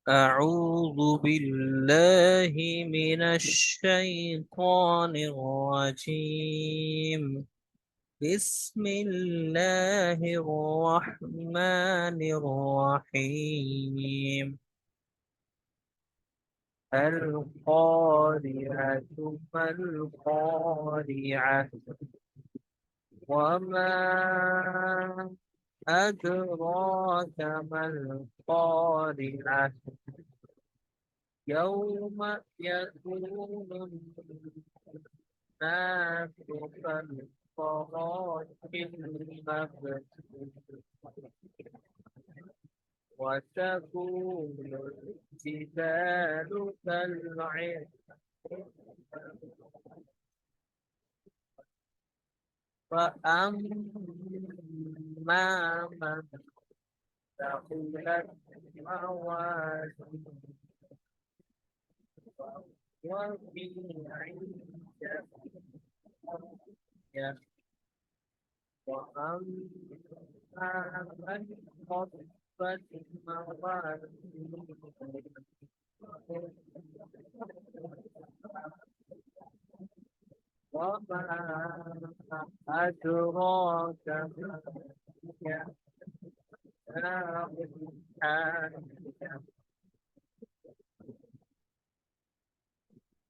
أعوذ بالله من الشيطان الرجيم. بسم الله الرحمن الرحيم. القارعة ما القارعة وما أدراك ما القارعة يوم يكون الناس كالفراش المبثوث وتكون الجبال كالعهن فأما من ثقلت موازينه وفي عيشة راضية وأما من خفت موازينه وما أدراك ما هي نار حامية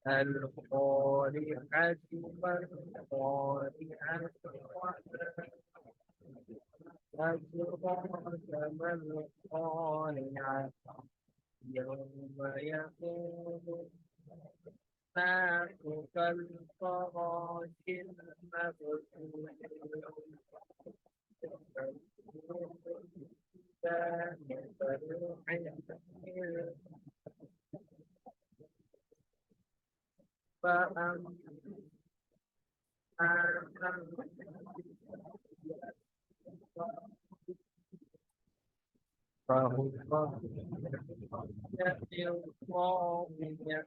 القارعة ما القارعة أدراك ما القارعة يوم يكون الناس كالفراش المبثوث فأما فهو يأتي الطاغية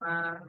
ما